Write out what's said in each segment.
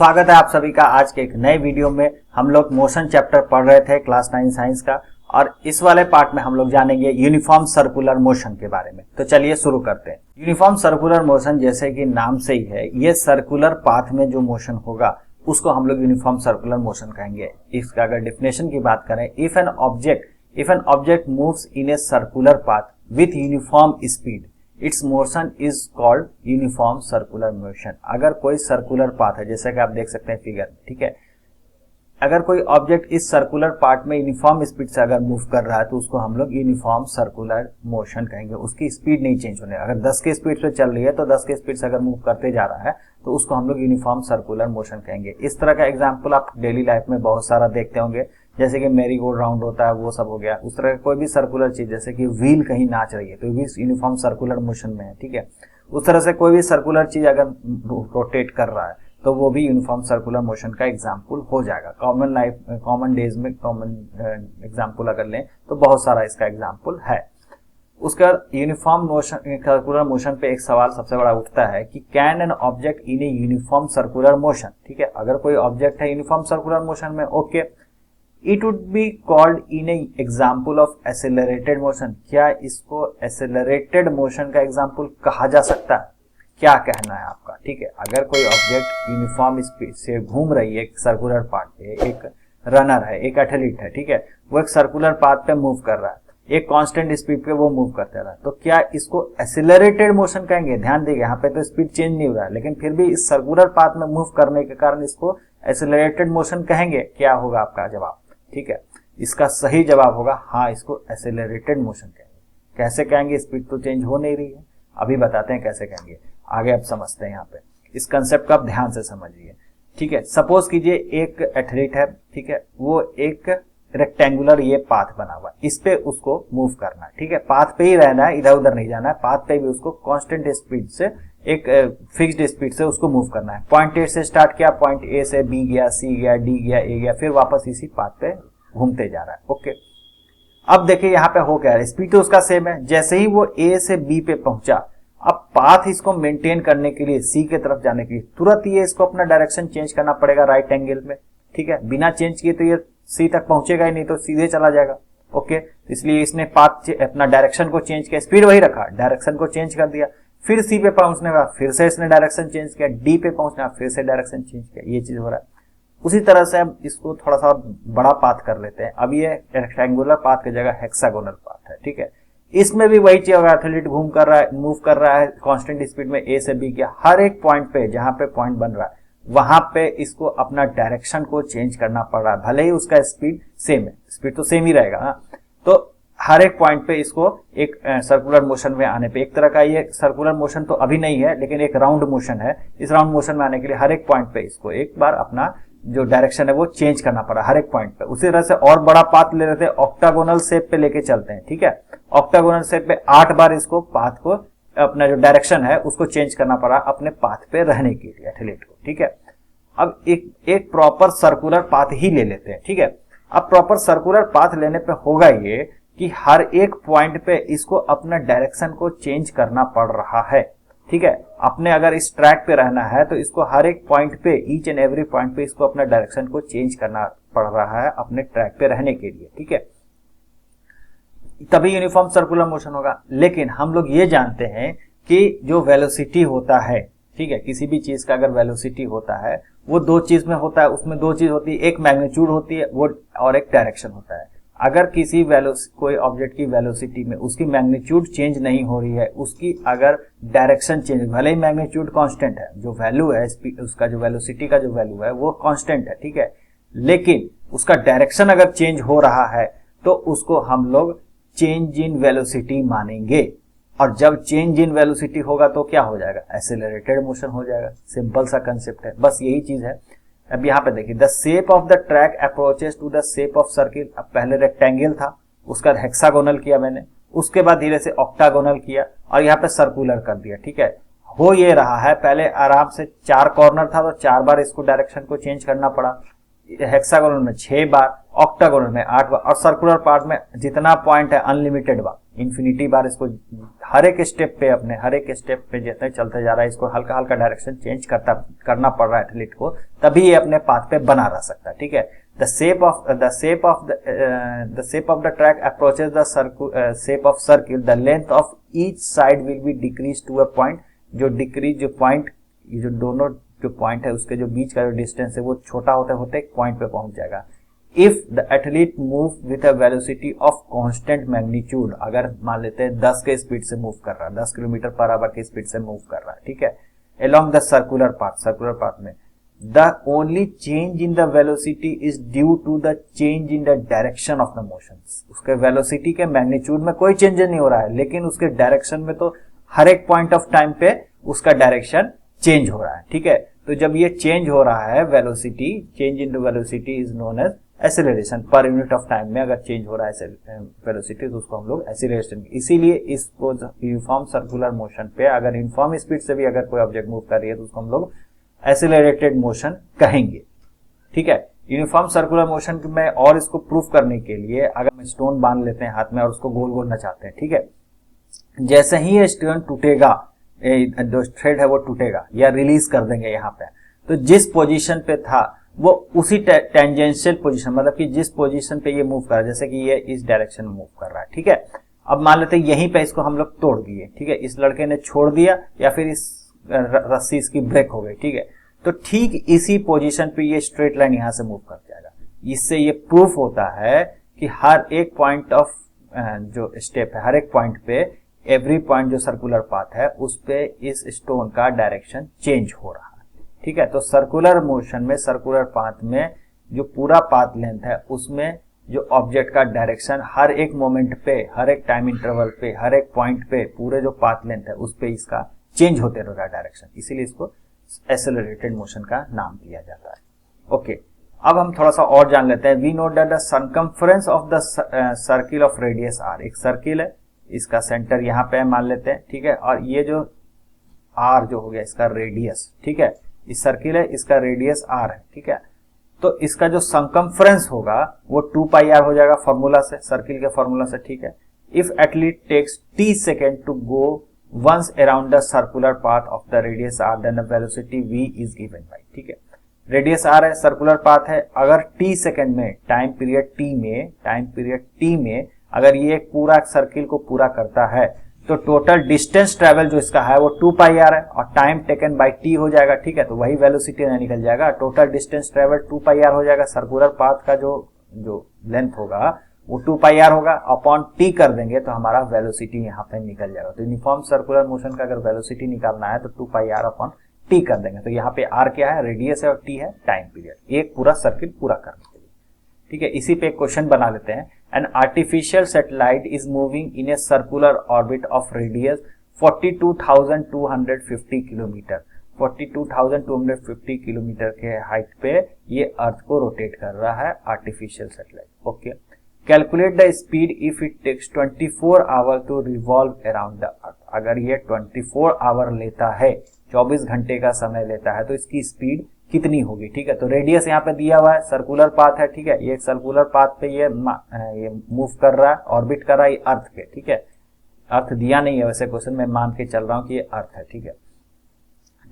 स्वागत है आप सभी का आज के एक नए वीडियो में। हम लोग मोशन चैप्टर पढ़ रहे थे क्लास 9 साइंस का, और इस वाले पार्ट में हम लोग जानेंगे यूनिफॉर्म सर्कुलर मोशन के बारे में। तो चलिए शुरू करते हैं। यूनिफॉर्म सर्कुलर मोशन जैसे कि नाम से ही है, ये सर्कुलर पाथ में जो मोशन होगा उसको हम लोग यूनिफॉर्म सर्कुलर मोशन कहेंगे। इसका अगर डेफिनेशन की बात करें, if an object moves in a circular path with uniform speed, it's motion is called uniform circular motion. अगर कोई सर्कुलर पाथ है, जैसे कि आप देख सकते हैं फिगर में, ठीक है, अगर कोई ऑब्जेक्ट इस सर्कुलर पार्ट में यूनिफॉर्म स्पीड से अगर मूव कर रहा है तो उसको हम लोग यूनिफॉर्म सर्कुलर मोशन कहेंगे। उसकी स्पीड नहीं चेंज होने, अगर 10 के स्पीड से चल रही है तो 10 के स्पीड से अगर मूव करते जा रहा है तो उसको हम लोग यूनिफॉर्म सर्कुलर मोशन कहेंगे। इस तरह का एग्जाम्पल आप डेली लाइफ में बहुत सारा देखते होंगे, जैसे कि मेरी गोल्ड राउंड होता है, वो सब हो गया। उस तरह का कोई भी सर्कुलर चीज, जैसे कि व्हील कहीं नाच रही है तो भी यूनिफॉर्म सर्कुलर मोशन में है, ठीक है। उस तरह से कोई भी सर्कुलर चीज अगर रोटेट कर रहा है तो वो भी यूनिफॉर्म सर्कुलर मोशन का एग्जाम्पल हो जाएगा। कॉमन डेज में कॉमन एग्जाम्पल अगर लें तो बहुत सारा इसका एग्जाम्पल है। उसका यूनिफॉर्म मोशन सर्कुलर मोशन पे एक सवाल सबसे बड़ा उठता है कि can an object in a uniform circular motion, ठीक है, अगर कोई ऑब्जेक्ट है यूनिफॉर्म सर्कुलर मोशन में, okay, it would be called in a example of accelerated motion. क्या इसको एक्सेलरेटेड मोशन का एग्जाम्पल कहा जा सकता है? क्या कहना है आपका? ठीक है, अगर कोई ऑब्जेक्ट यूनिफॉर्म स्पीड से घूम रही है एक सर्कुलर पाथ पे, एक रनर है, एक एथलीट है, ठीक है, वो एक सर्कुलर पाथ पे मूव कर रहा है, एक कांस्टेंट स्पीड पे वो मूव करता रहा, तो क्या इसको एक्सेलरेटेड मोशन कहेंगे? ध्यान देंगे, यहाँ पे तो स्पीड चेंज नहीं हो रहा है, लेकिन फिर भी इस सर्कुलर पाथ में मूव करने के कारण इसको एक्सेलरेटेड मोशन कहेंगे। क्या होगा आपका जवाब? ठीक है, इसका सही जवाब होगा हाँ, इसको एक्सेलरेटेड मोशन कहेंगे। कैसे कहेंगे? स्पीड तो चेंज हो नहीं रही है, अभी बताते हैं कैसे कहेंगे, आगे आप समझते हैं। यहाँ पे इस कंसेप्ट को आप ध्यान से समझिए, ठीक है। सपोज कीजिए एक एथलीट है, ठीक है, वो एक रेक्टेंगुलर ये पाथ बना हुआ, इस पे उसको मूव करना है, ठीक है, पाथ पे ही रहना है, इधर उधर नहीं जाना है, पाथ पे भी उसको कांस्टेंट स्पीड से, एक फिक्स्ड स्पीड से उसको मूव करना है। पॉइंट ए से स्टार्ट किया, पॉइंट ए से बी गया, सी गया, डी गया, ए गया, फिर वापस इसी पाथ पे घूमते जा रहा है, ओके। अब देखिए यहाँ पे हो क्या है, स्पीड तो उसका सेम है। जैसे ही वो ए से बी पे पहुंचा, अब पाथ इसको मेंटेन करने के लिए, सी के तरफ जाने के लिए, तुरंत ये इसको अपना डायरेक्शन चेंज करना पड़ेगा राइट एंगल में, ठीक है। बिना चेंज किए तो ये सी तक पहुंचेगा ही नहीं, तो सीधे चला जाएगा, ओके। इसलिए इसने पाथ अपना डायरेक्शन को चेंज किया, स्पीड वही रखा, डायरेक्शन को चेंज कर दिया। फिर सी पे पहुंचने के बाद फिर से इसने डायरेक्शन चेंज किया, डी पे पहुंचने फिर से डायरेक्शन चेंज किया, ये चीज हो रहा है। उसी तरह से हम इसको थोड़ा सा बड़ा पाथ कर लेते हैं। अब ये रेक्टेंगुलर पाथ की जगह हेक्सागोनल पाथ है, ठीक है। इसमें भी वही चीज, अगर एथलीट घूम कर रहा है, मूव कर रहा है कांस्टेंट स्पीड में ए से बी किया, हर एक पॉइंट पे जहां पे पॉइंट बन रहा है वहां पे इसको अपना डायरेक्शन को चेंज करना पड़ रहा है। भले ही उसका स्पीड सेम है, स्पीड तो सेम ही रहेगा ना, तो हर एक पॉइंट पे इसको एक सर्कुलर मोशन में आने पे, एक तरह का ये सर्कुलर मोशन तो अभी नहीं है, लेकिन एक राउंड मोशन है। इस राउंड मोशन में आने के लिए हर एक पॉइंट पे इसको एक बार अपना जो डायरेक्शन है वो चेंज करना पड़ा हर एक पॉइंट पे। उसी तरह से और बड़ा पाथ ले लेते हैं, ऑक्टागोनल शेप पे लेके चलते हैं, ठीक है। ऑक्टागोनल शेप पे 8 बार इसको पाथ को, अपना जो डायरेक्शन है उसको चेंज करना पड़ा अपने पाथ पे रहने के लिए एथलीट को, ठीक है। अब एक प्रॉपर सर्कुलर पाथ ही ले लेते हैं, ठीक है। अब प्रॉपर सर्कुलर पाथ लेने पे होगा ये कि हर एक पॉइंट पे इसको अपना डायरेक्शन को चेंज करना पड़ रहा है, ठीक है। अपने अगर इस ट्रैक पे रहना है तो इसको हर एक पॉइंट पे, ईच एंड एवरी पॉइंट पे इसको अपना डायरेक्शन को चेंज करना पड़ रहा है अपने ट्रैक पे रहने के लिए, ठीक है। तभी यूनिफॉर्म सर्कुलर मोशन होगा। लेकिन हम लोग ये जानते हैं कि जो वेलोसिटी होता है, ठीक है, किसी भी चीज का अगर वेलोसिटी होता है वो दो चीज में होता है, उसमें दो चीज होती है, एक मैग्नीट्यूड होती है वो, और एक डायरेक्शन होता है। अगर किसी कोई ऑब्जेक्ट की वेलोसिटी में उसकी मैग्नीट्यूड चेंज नहीं हो रही है, उसकी अगर डायरेक्शन चेंज, भले ही मैग्नीट्यूड कांस्टेंट है, जो वैल्यू है उसका, जो वेलोसिटी का जो वैल्यू है वो कांस्टेंट है, ठीक है, लेकिन उसका डायरेक्शन अगर चेंज हो रहा है तो उसको हम लोग चेंज इन वेलोसिटी मानेंगे। और जब चेंज इन वेलोसिटी होगा तो क्या हो जाएगा? एक्सेलरेटेड मोशन हो जाएगा। सिंपल सा कंसेप्ट है, बस यही चीज है। अब यहाँ पे देखिए, the shape of the track approaches to the shape of circle. अब पहले रेक्टेंगल था, उसका हेक्सागोनल किया मैंने, उसके बाद धीरे से ऑक्टागोनल किया और यहाँ पे सर्कुलर कर दिया, ठीक है। हो ये रहा है, पहले आराम से 4 कॉर्नर था तो 4 बार इसको डायरेक्शन को चेंज करना पड़ा, हेक्सागोनल में 6 बार, ऑक्टागोनल में 8 बार, और सर्कुलर पार्ट में जितना पॉइंट है अनलिमिटेड बार, इन्फिनिटी बार। इसको हर एक स्टेप पे जितने चलते जा रहा है, इसको हल्का हल्का डायरेक्शन चेंज करना पड़ रहा है एथलीट को, तभी ये अपने पाथ पे बना रह सकता है। ठीक है, the shape of the track approaches the shape of circle, the length of each side will be decreased to a point, जो पॉइंट, ये जो दोनों जो पॉइंट है उसके जो बीच का जो डिस्टेंस है वो छोटा होते होते एक पॉइंट पे पहुंच जाएगा। If the athlete move with a velocity of constant magnitude, अगर मान लेते हैं 10 के स्पीड से मूव कर रहा है, 10 किलोमीटर पर आवर की स्पीड से मूव कर रहा है, ठीक है, along the circular path में the only change in the velocity is due to the change in the direction of the motion। उसके वेलोसिटी के मैग्नीट्यूड में कोई चेंज नहीं हो रहा है, लेकिन उसके डायरेक्शन में तो हर एक पॉइंट ऑफ टाइम पे उसका डायरेक्शन चेंज हो रहा है। ठीक है, तो जब ये चेंज हो रहा है velocity, change in velocity is known as acceleration. पर यूनिट ऑफ टाइम में अगर चेंज हो रहा है वेलोसिटी तो उसको हम लोग एक्सेलरेशन, इसीलिए इसको यूनिफॉर्म सर्कुलर मोशन पे अगर यूनिफॉर्म स्पीड से भी अगर कोई ऑब्जेक्ट मूव कर रही है तो उसको हम लोग एक्सेलरेटेड मोशन कहेंगे। ठीक है, यूनिफॉर्म सर्कुलर मोशन में और इसको प्रूफ करने के लिए अगर हम स्टोन बांध लेते हैं हाथ में और उसको गोल गोल नचाते हैं, ठीक है, जैसे ही ये स्टोन टूटेगा, जो थ्रेड है वो टूटेगा या रिलीज कर देंगे यहाँ पे, तो जिस पोजीशन पे था वो उसी टेंजेंशियल पोजीशन, मतलब कि जिस पोजीशन पे ये मूव कर रहा है, जैसे कि ये इस डायरेक्शन में मूव कर रहा है, ठीक है, अब मान लेते हैं यहीं पे इसको हम लोग तोड़ दिए, ठीक है, इस लड़के ने छोड़ दिया या फिर इस रस्सी इसकी ब्रेक हो गई, ठीक है, तो ठीक इसी पोजीशन पे ये स्ट्रेट लाइन यहां से मूव कर जाएगा। इससे ये प्रूफ होता है कि हर एक पॉइंट ऑफ जो स्टेप है, हर एक पॉइंट पे, एवरी पॉइंट जो सर्कुलर पाथ है उस पे इस स्टोन का डायरेक्शन चेंज हो रहा है। ठीक है, तो सर्कुलर मोशन में, सर्कुलर पाथ में जो पूरा पाथ लेंथ है उसमें जो ऑब्जेक्ट का डायरेक्शन हर एक मोमेंट पे, हर एक टाइम इंटरवल पे, हर एक पॉइंट पे, पूरे जो पाथ लेंथ है उस पे इसका चेंज होते रह रहा है डायरेक्शन, इसीलिए इसको एक्सेलरेटेड मोशन का नाम दिया जाता है। ओके, अब हम थोड़ा सा और जान लेते हैं। We know that the circumference of the circle of radius R, एक सर्किल है, इसका सेंटर यहाँ पे मान लेते हैं, ठीक है, और ये जो आर जो हो गया इसका रेडियस, ठीक है, इस सर्किल है, इसका रेडियस आर है, ठीक है, तो इसका जो सर्कमफ्रेंस होगा वो 2 पाई आर हो जाएगा फॉर्मूला से, सर्किल के फॉर्मूला से, ठीक है। If athlete takes t second to go once around the circular path of the radius r, then the velocity v is given by, ठीक है, रेडियस r है, सर्कुलर पाथ है, अगर t सेकेंड में, टाइम पीरियड t में अगर ये पूरा सर्किल को पूरा करता है तो टोटल डिस्टेंस ट्रेवल जो इसका है वो 2 पाई आर है और टाइम टेकन बाय t हो जाएगा, ठीक है, तो वही वेलोसिटी निकल जाएगा, total distance travel 2 pi R हो जाएगा। सर्कुलर पाथ का जो लेंथ होगा वो 2 पाई आर होगा, अपॉन t कर देंगे तो हमारा वेलोसिटी यहाँ पे निकल जाएगा। तो यूनिफॉर्म सर्कुलर मोशन का अगर वेलोसिटी निकालना है तो 2 पाई आर अपॉन t कर देंगे, तो यहाँ पे r क्या है, रेडियस है, और t है टाइम पीरियड, एक पूरा सर्किल पूरा करने के लिए। ठीक है, इसी पे एक क्वेश्चन बना लेते हैं। An artificial satellite is moving in a circular orbit of radius 42,250 kilometre, 42,250 kilometre के हाइट पे ये अर्थ को रोटेट कर रहा है artificial satellite. Okay, calculate the speed if it takes 24 hour to revolve around the earth, अगर ये 24 our लेता है, 24 घंटे का समय लेता है, तो इसकी स्पीड कितनी होगी। ठीक है, तो रेडियस यहाँ पे दिया हुआ है, सर्कुलर पाथ है, ठीक है, ये सर्कुलर पाथ पे ये मूव कर रहा है, ऑर्बिट कर रहा है अर्थ के, ठीक है, अर्थ दिया नहीं है वैसे क्वेश्चन में, मान के चल रहा हूँ कि ये अर्थ है, ठीक है।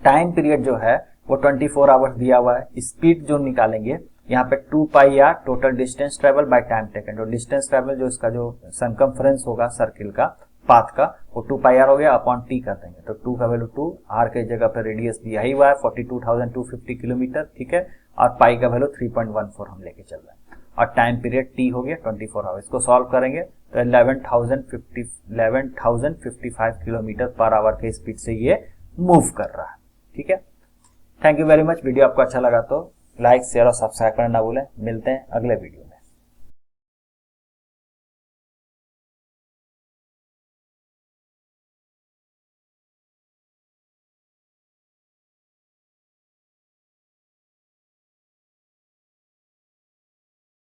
टाइम पीरियड जो है वो 24 आवर्स दिया हुआ है, स्पीड जो निकालेंगे यहाँ पे 2 pi R total distance travel by time taken, तो डिस्टेंस ट्रेवल जो इसका जो सर्कमफ्रेंस होगा सर्किल का, पाथ का, वो 2 पाई आर हो गया, अपॉन t कर देंगे, तो 2 का वैल्यू 2, r के जगह पर रेडियस दिया ही हुआ है 42,250 किलोमीटर, ठीक है, और पाई का वैल्यू 3.14 हम लेके चल रहे हैं, और टाइम पीरियड t हो गया 24 आवर। इसको सॉल्व करेंगे तो 11,055 किलोमीटर पर आवर के स्पीड से ये मूव कर रहा है। ठीक है, thank you very much. Video आपको अच्छा लगा तो लाइक, शेयर और सब्सक्राइब करना ना भूलें। मिलते हैं अगले वीडियो।